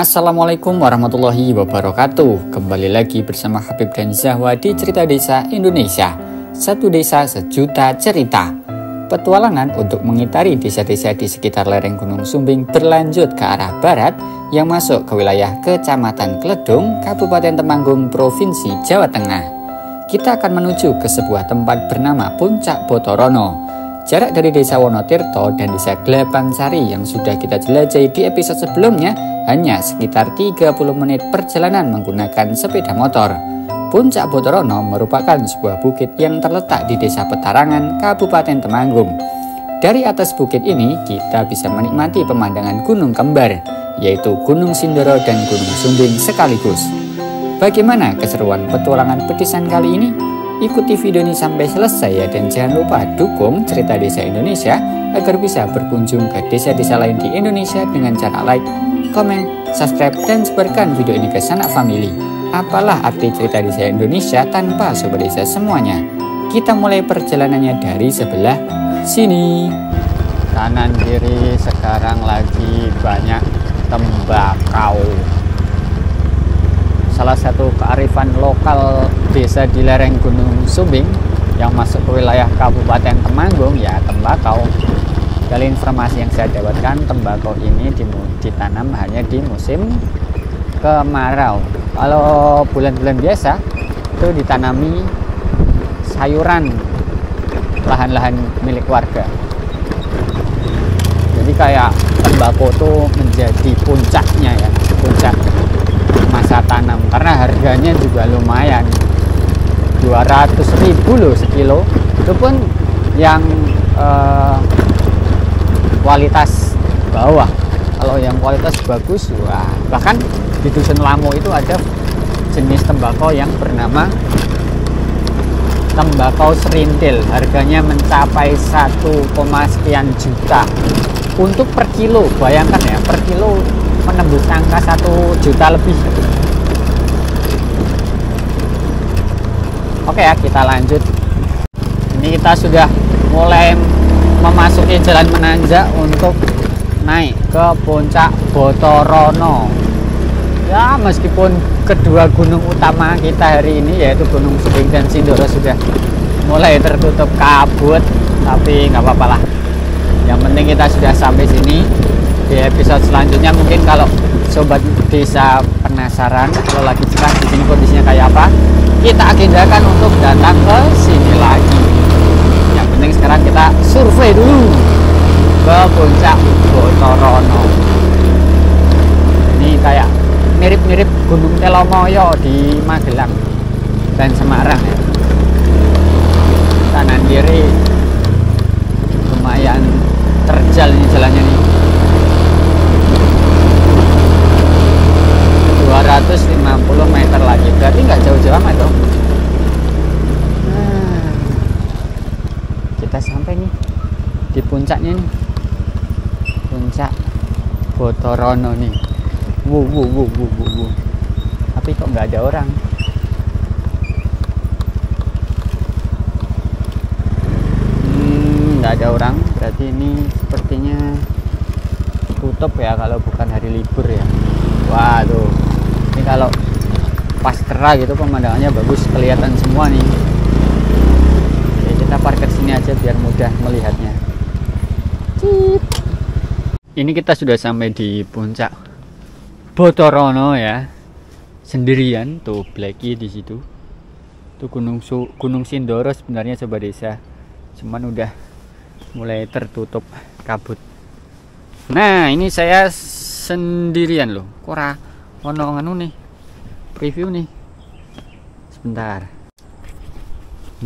Assalamualaikum warahmatullahi wabarakatuh. Kembali lagi bersama Habib dan Zahwa di Cerita Desa Indonesia. Satu desa sejuta cerita. Petualangan untuk mengitari desa-desa di sekitar lereng Gunung Sumbing berlanjut ke arah barat yang masuk ke wilayah Kecamatan Kledung, Kabupaten Temanggung, Provinsi Jawa Tengah. Kita akan menuju ke sebuah tempat bernama Puncak Botorono. Jarak dari desa Wonotirto dan desa Glabangsari yang sudah kita jelajahi di episode sebelumnya hanya sekitar 30 menit perjalanan menggunakan sepeda motor. Puncak Botorono merupakan sebuah bukit yang terletak di desa Petarangan, Kabupaten Temanggung. Dari atas bukit ini kita bisa menikmati pemandangan gunung kembar, yaitu Gunung Sindoro dan Gunung Sumbing sekaligus. Bagaimana keseruan petualangan pedisan kali ini? Ikuti video ini sampai selesai ya, dan jangan lupa dukung Cerita Desa Indonesia agar bisa berkunjung ke desa-desa lain di Indonesia dengan cara like, komen, subscribe, dan sebarkan video ini ke sanak famili. Apalah arti Cerita Desa Indonesia tanpa sobat desa semuanya? Kita mulai perjalanannya dari sebelah sini. Kanan kiri sekarang lagi banyak tembakau. Salah satu kearifan lokal desa di lereng Gunung Sumbing yang masuk ke wilayah Kabupaten Temanggung ya tembakau. Dari informasi yang saya dapatkan, tembakau ini ditanam hanya di musim kemarau. Kalau bulan-bulan biasa itu ditanami sayuran lahan-lahan milik warga. Jadi kayak tembakau itu menjadi puncaknya ya, puncak masa tanam, karena harganya juga lumayan, 200.000 loh sekilo. Itu pun yang kualitas bawah. Kalau yang kualitas bagus, wah, bahkan di Dusun Lamo itu ada jenis tembakau yang bernama tembakau serintil, harganya mencapai 1, sekian juta untuk per kilo. Bayangkan ya, per kilo menembus angka 1 juta lebih. Oke ya, kita lanjut. Ini kita sudah mulai memasuki jalan menanjak untuk naik ke Puncak Botorono. Ya, meskipun kedua gunung utama kita hari ini yaitu Gunung Sumbing dan Sindoro sudah mulai tertutup kabut, tapi nggak apa-apa lah. Yang penting kita sudah sampai sini. Di episode selanjutnya mungkin kalau sobat desa penasaran kalau lagi cerah di sini kondisinya kayak apa, kita agendakan untuk datang ke sini lagi. Yang penting sekarang kita survei dulu ke Puncak Botorono. Ini kayak mirip-mirip Gunung Telomoyo di Magelang dan Semarang ya. Kanan kiri lumayan terjal ini jalannya nih. 250 meter lagi, berarti nggak jauh-jauh amat dong. Nah, kita sampai nih di puncaknya nih, Puncak Botorono nih. Tapi kok nggak ada orang? Nggak ada orang, berarti ini sepertinya tutup ya kalau bukan hari libur ya. Waduh, ini kalau pas cerah gitu pemandangannya bagus, kelihatan semua nih. Oke, kita parkir sini aja biar mudah melihatnya. Cip. Ini kita sudah sampai di Puncak Botorono ya, sendirian. Tuh Blacky di situ. Tuh Gunung Sindoro sebenarnya sobat desa, cuman udah mulai tertutup kabut. Nah, ini saya sendirian loh. Kora ono anu nih, preview nih. Sebentar.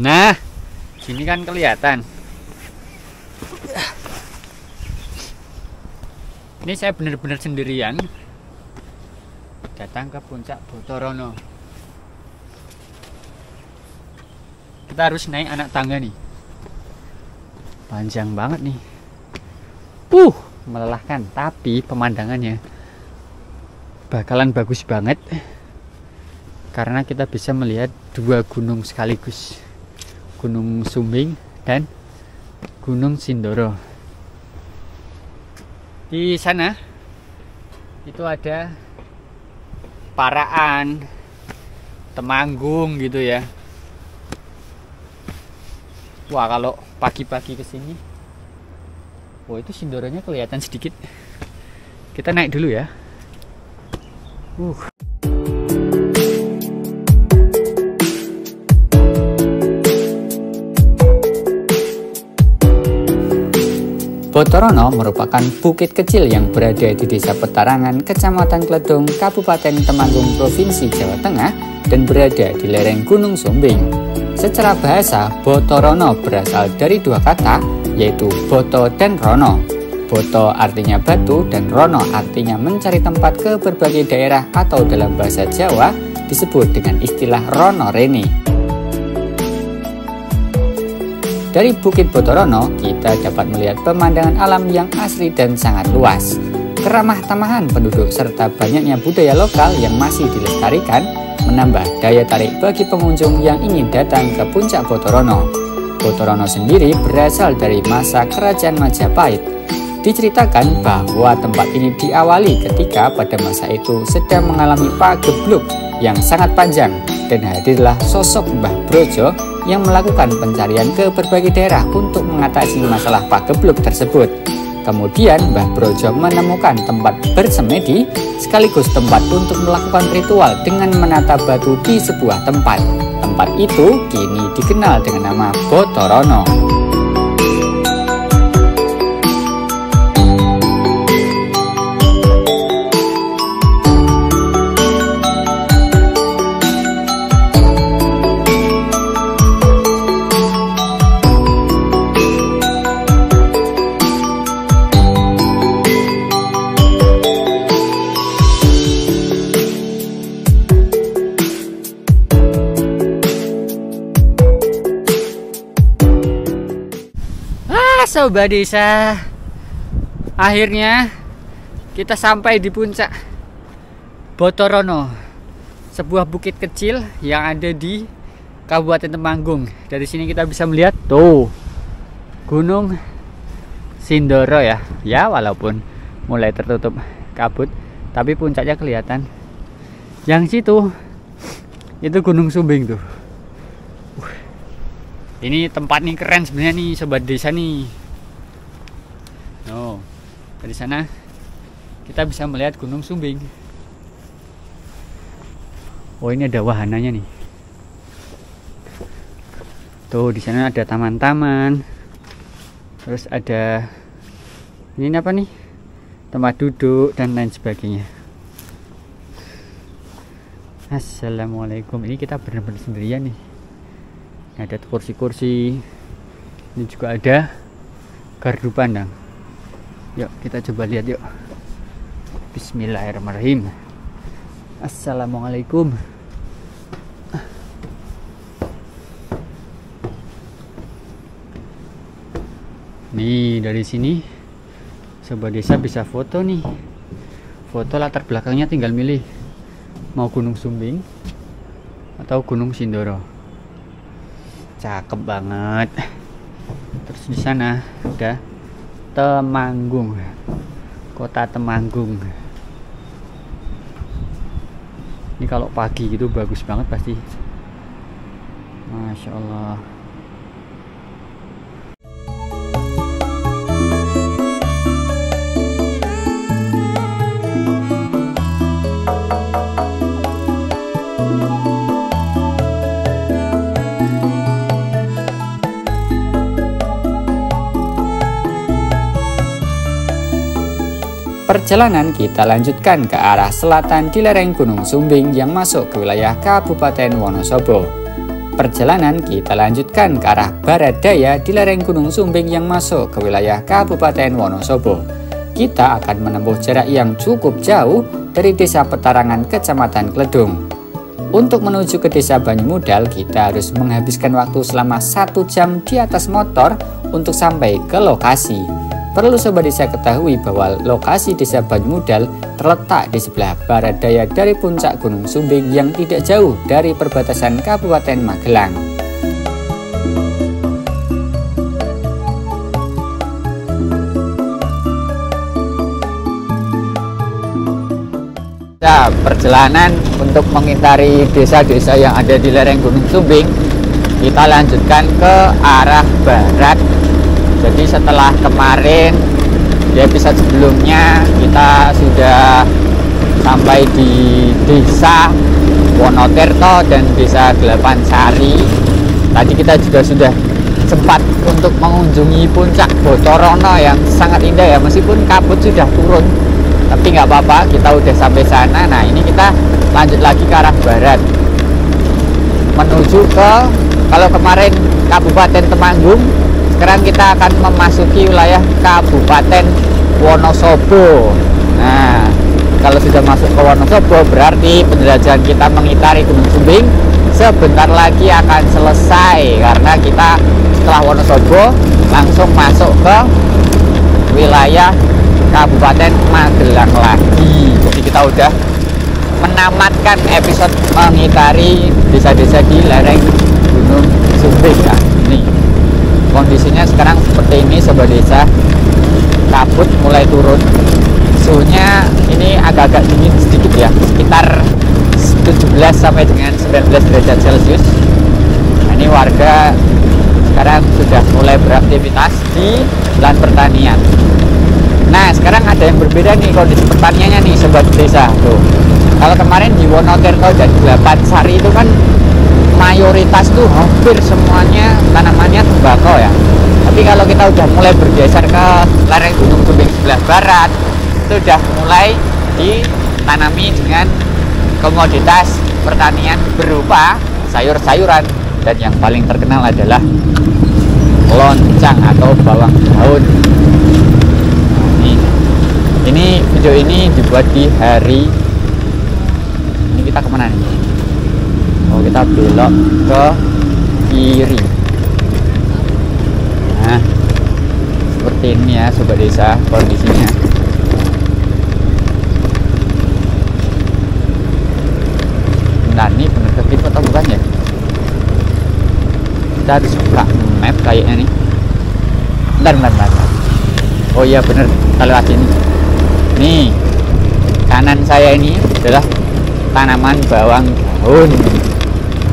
Nah, sini kan kelihatan. Ini saya benar-benar sendirian datang ke Puncak Botorono. Kita harus naik anak tangga nih. Panjang banget nih. Melelahkan, tapi pemandangannya bakalan bagus banget karena kita bisa melihat dua gunung sekaligus, Gunung Sumbing dan Gunung Sindoro. Di sana itu ada Paraan, Temanggung gitu ya. Wah, kalau pagi-pagi kesini, wah itu Sindoronya kelihatan sedikit. Kita naik dulu ya. Botorono merupakan bukit kecil yang berada di Desa Petarangan, Kecamatan Kledung, Kabupaten Temanggung, Provinsi Jawa Tengah, dan berada di lereng Gunung Sumbing. Secara bahasa, Botorono berasal dari dua kata, yaitu boto dan rono. Boto artinya batu dan rono artinya mencari tempat ke berbagai daerah, atau dalam bahasa Jawa disebut dengan istilah rono reni. Dari Bukit Botorono, kita dapat melihat pemandangan alam yang asri dan sangat luas. Keramah tamahan penduduk serta banyaknya budaya lokal yang masih dilestarikan menambah daya tarik bagi pengunjung yang ingin datang ke puncak Botorono. Botorono sendiri berasal dari masa Kerajaan Majapahit. Diceritakan bahwa tempat ini diawali ketika pada masa itu sedang mengalami pagebluk yang sangat panjang, dan hadirlah sosok Mbah Brojo yang melakukan pencarian ke berbagai daerah untuk mengatasi masalah pagebluk tersebut. Kemudian Mbah Brojo menemukan tempat bersemedi sekaligus tempat untuk melakukan ritual dengan menata batu di sebuah tempat. Tempat itu kini dikenal dengan nama Botorono. Sobat desa, akhirnya kita sampai di puncak Botorono, sebuah bukit kecil yang ada di Kabupaten Temanggung. Dari sini kita bisa melihat tuh Gunung Sindoro ya. Ya, walaupun mulai tertutup kabut, tapi puncaknya kelihatan. Yang situ itu Gunung Sumbing tuh. Ini tempat nih keren sebenarnya nih sobat desa nih. Oh, dari sana kita bisa melihat Gunung Sumbing. Oh, ini ada wahananya nih. Tuh di sana ada taman-taman. Terus ada ini apa nih? Tempat duduk dan lain sebagainya. Assalamualaikum. Ini kita benar-benar sendirian nih. Ada kursi-kursi. Ini juga ada gardu pandang. Yuk kita coba lihat yuk. Bismillahirrahmanirrahim. Assalamualaikum. Nih dari sini sobat desa bisa foto nih. Foto latar belakangnya tinggal milih mau Gunung Sumbing atau Gunung Sindoro. Cakep banget. Terus di sana ada Temanggung, kota Temanggung. Ini kalau pagi gitu bagus banget pasti. Masya Allah. Perjalanan kita lanjutkan ke arah selatan di lereng Gunung Sumbing yang masuk ke wilayah Kabupaten Wonosobo. Perjalanan kita lanjutkan ke arah barat daya di lereng Gunung Sumbing yang masuk ke wilayah Kabupaten Wonosobo. Kita akan menempuh jarak yang cukup jauh dari Desa Petarangan, Kecamatan Kledung. Untuk menuju ke Desa Banyumudal, kita harus menghabiskan waktu selama 1 jam di atas motor untuk sampai ke lokasi. Perlu sobat desa ketahui bahwa lokasi Desa Banyumudal terletak di sebelah barat daya dari puncak Gunung Sumbing yang tidak jauh dari perbatasan Kabupaten Magelang. Nah, perjalanan untuk mengitari desa-desa yang ada di lereng Gunung Sumbing, kita lanjutkan ke arah barat. Jadi setelah kemarin di episode sebelumnya kita sudah sampai di desa Wonotirto dan desa Gelapansari. Tadi kita juga sudah sempat untuk mengunjungi puncak Botorono yang sangat indah ya, meskipun kabut sudah turun, tapi nggak apa-apa, kita udah sampai sana. Nah, ini kita lanjut lagi ke arah barat menuju ke, kalau kemarin Kabupaten Temanggung, sekarang kita akan memasuki wilayah Kabupaten Wonosobo. Nah, kalau sudah masuk ke Wonosobo berarti penjelajahan kita mengitari Gunung Sumbing sebentar lagi akan selesai, karena kita setelah Wonosobo langsung masuk ke wilayah Kabupaten Magelang lagi. Jadi kita udah menamatkan episode mengitari desa-desa di lereng Gunung Sumbing ya. Nih kondisinya sekarang seperti ini sobat desa, kabut mulai turun, suhunya ini agak-agak dingin sedikit ya, sekitar 17 sampai dengan 19 derajat Celcius. Nah, ini warga sekarang sudah mulai beraktivitas di lahan pertanian. Nah, sekarang ada yang berbeda nih kondisi pertaniannya nih sobat desa. Tuh, kalau kemarin di Wonotirto dan Gelapansari itu kan mayoritas tuh hampir semuanya tanamannya tembakau ya. Tapi kalau kita udah mulai bergeser ke lereng Gunung Sumbing sebelah barat, itu udah mulai ditanami dengan komoditas pertanian berupa sayur-sayuran, dan yang paling terkenal adalah loncang atau bawang daun. Nah, ini video ini dibuat di hari ini. Kita kemana nih? Oh, kita belok ke kiri. Nah, seperti ini ya sobat desa kondisinya. Nah, ini bener ke atau bukan ya? Kita harus buka map kayaknya nih. Bentar. Oh iya bener, kita lewat sini. Nih, kanan saya ini adalah tanaman bawang daun.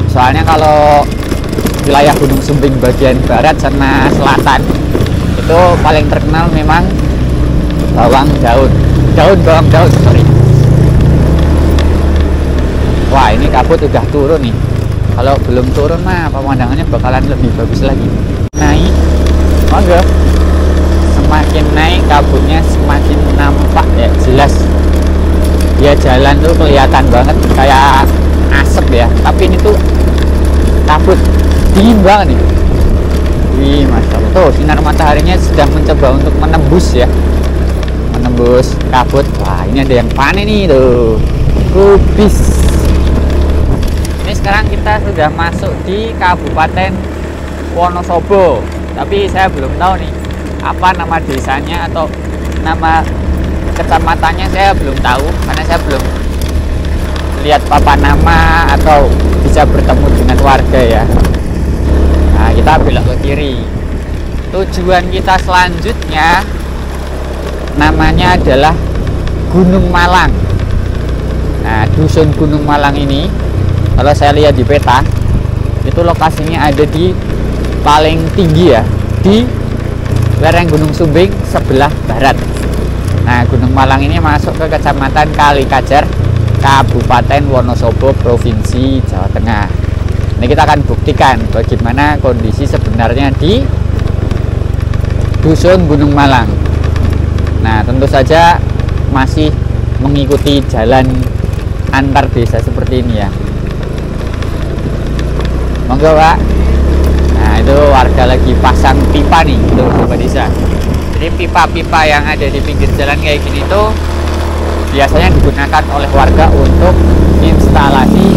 Soalnya kalau wilayah Gunung Sumbing bagian barat sama selatan itu paling terkenal memang bawang daun. Bawang daun, sorry. Wah, ini kabut udah turun nih. Kalau belum turun mah pemandangannya bakalan lebih bagus lagi. Naik, monggo. Semakin naik kabutnya semakin nampak ya, jelas. Ya jalan tuh kelihatan banget kayak asap ya. Tapi ini tuh kabut dingin banget nih. Wih, masya Allah. Tuh sinar mataharinya sedang mencoba untuk menembus ya, menembus kabut. Wah, ini ada yang panen nih tuh, kubis. Ini sekarang kita sudah masuk di Kabupaten Wonosobo, tapi saya belum tahu nih apa nama desanya atau nama kecamatannya, saya belum tahu karena saya belum lihat papan nama atau bisa bertemu dengan warga ya. Nah, kita belok ke kiri. Tujuan kita selanjutnya namanya adalah Gunung Malang. Nah, dusun Gunung Malang ini kalau saya lihat di peta itu lokasinya ada di paling tinggi ya, di lereng Gunung Sumbing sebelah barat. Nah, Gunung Malang ini masuk ke Kecamatan Kalikajar, Kabupaten Wonosobo, Provinsi Jawa Tengah. Ini kita akan buktikan bagaimana kondisi sebenarnya di dusun Gunung Malang. Nah, tentu saja masih mengikuti jalan antar desa seperti ini ya. Monggo Pak. Nah, itu warga lagi pasang pipa nih tuh sobat desa. Jadi pipa-pipa yang ada di pinggir jalan kayak gini tuh biasanya digunakan oleh warga untuk instalasi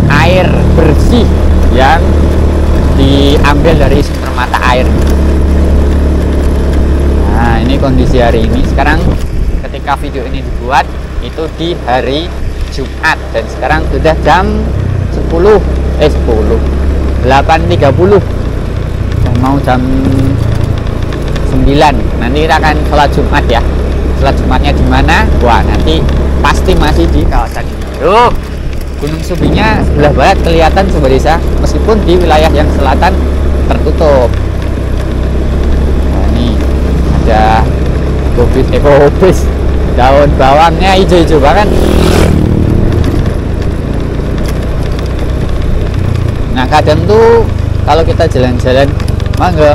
air bersih yang diambil dari sumber mata air. Nah, ini kondisi hari ini. Sekarang ketika video ini dibuat itu di hari Jumat dan sekarang sudah jam 8.30 dan mau jam 9. Nanti kita akan sholat Jumat ya. Sholat Jumatnya di mana? Wah, nanti pasti masih di kawasan ini. Tuh, Gunung Sumbingnya sebelah barat kelihatan Sobat Desa, meskipun di wilayah yang selatan tertutup. Nah, ini ada kubis, daun bawangnya hijau-hijau banget. Nah, kadang tuh kalau kita jalan-jalan, mangga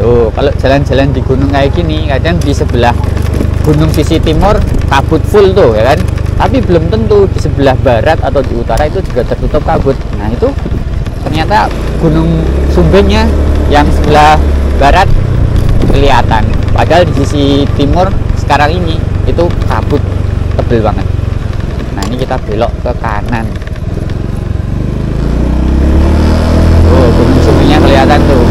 tuh, kalau jalan-jalan di gunung kayak gini, kadang di sebelah gunung sisi timur kabut full tuh ya kan, tapi belum tentu di sebelah barat atau di utara itu juga tertutup kabut. Nah, itu ternyata Gunung Sumbingnya yang sebelah barat kelihatan, padahal di sisi timur sekarang ini itu kabut tebel banget. Nah, ini kita belok ke kanan. Gunung Sumbingnya kelihatan tuh.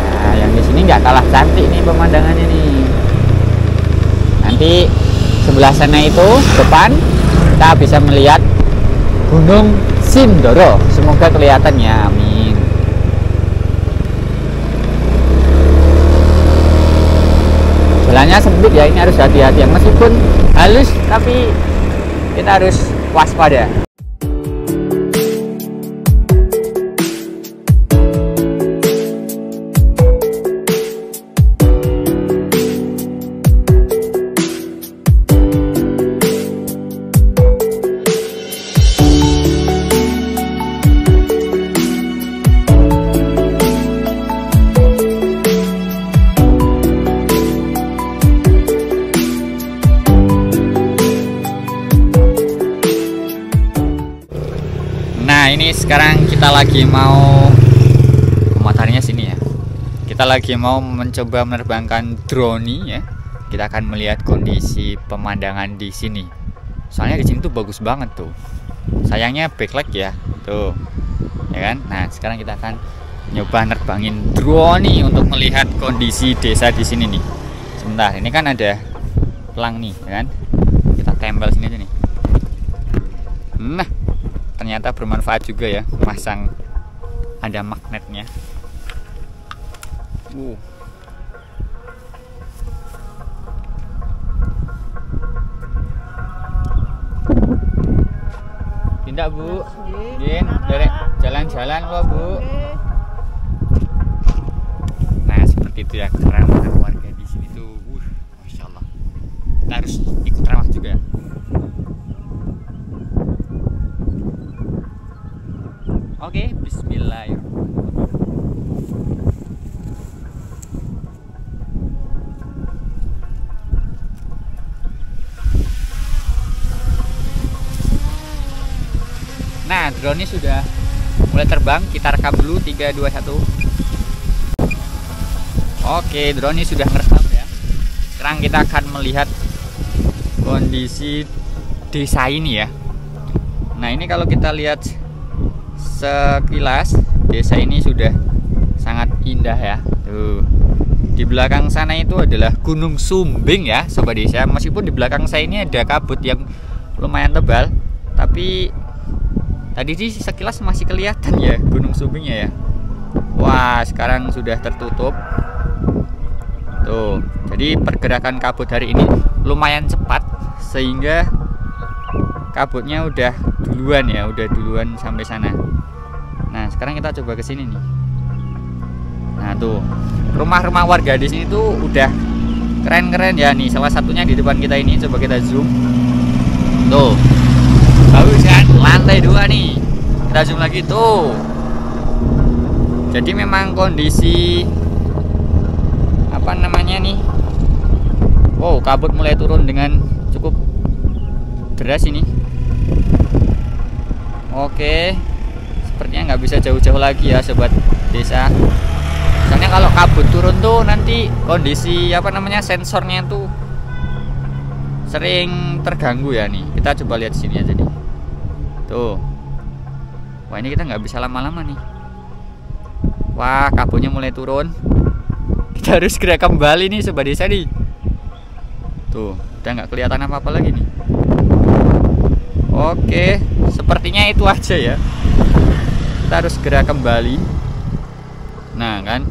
Nah, yang di sini nggak kalah cantik nih pemandangannya nih. Nanti sebelah sana itu depan kita bisa melihat Gunung Sindoro. Semoga kelihatan ya, amin. Jalannya sempit ya, ini harus hati-hati ya. Meskipun halus tapi kita harus waspada. Ini sekarang kita lagi mau mataharinya sini ya. Kita lagi mau mencoba menerbangkan drone ya. Kita akan melihat kondisi pemandangan di sini. Soalnya di sini tuh bagus banget tuh. Sayangnya backlight ya, tuh. Ya kan? Nah, sekarang kita akan nyoba nerbangin drone nih untuk melihat kondisi desa di sini nih. Sebentar, ini kan ada pelang nih, ya kan? Kita tempel sini aja nih. Nah, ternyata bermanfaat juga ya, masang ada magnetnya. Tindak Bu, Gin, dari jalan-jalan loh Bu. Nah, seperti itu ya keramahan warga di sini tuh, masya Allah. Kita harus ikut ramah juga. Oke, bismillahirrahmanirrahim. Nah, drone ini sudah mulai terbang. Kita rekam dulu 3, 2, 1. Oke, drone ini sudah merekam ya. Sekarang kita akan melihat kondisi desa ini ya. Nah, ini kalau kita lihat sekilas, desa ini sudah sangat indah ya. Tuh, di belakang sana itu adalah Gunung Sumbing ya, Sobat Desa. Meskipun di belakang saya ini ada kabut yang lumayan tebal, tapi tadi sih sekilas masih kelihatan ya Gunung Sumbingnya ya. Wah, sekarang sudah tertutup. Tuh, jadi pergerakan kabut hari ini lumayan cepat sehingga kabutnya udah duluan sampai sana. Nah, sekarang kita coba ke sini nih. Nah, tuh rumah-rumah warga di sini tuh udah keren-keren ya nih. Salah satunya di depan kita ini, coba kita zoom. Tuh, bagus kan? Lantai 2 nih. Kita zoom lagi tuh. Jadi memang kondisi apa namanya nih? Wow, kabut mulai turun dengan cukup deras ini. Oke, sepertinya nggak bisa jauh-jauh lagi ya Sobat Desa. Soalnya kalau kabut turun tuh nanti kondisi apa namanya sensornya tuh sering terganggu ya nih. Kita coba lihat sini aja nih. Tuh, wah ini kita nggak bisa lama-lama nih. Wah, kabutnya mulai turun. Kita harus segera kembali nih Sobat Desa nih. Tuh, udah nggak kelihatan apa-apa lagi nih. Oke, sepertinya itu aja ya. Kita harus segera kembali. Nah kan,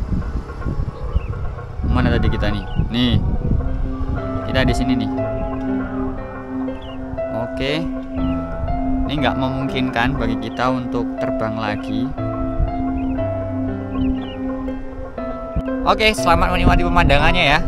Mana tadi kita nih? Nih. Kita di sini nih. Oke. Ini nggak memungkinkan bagi kita untuk terbang lagi. Oke, selamat menikmati pemandangannya ya.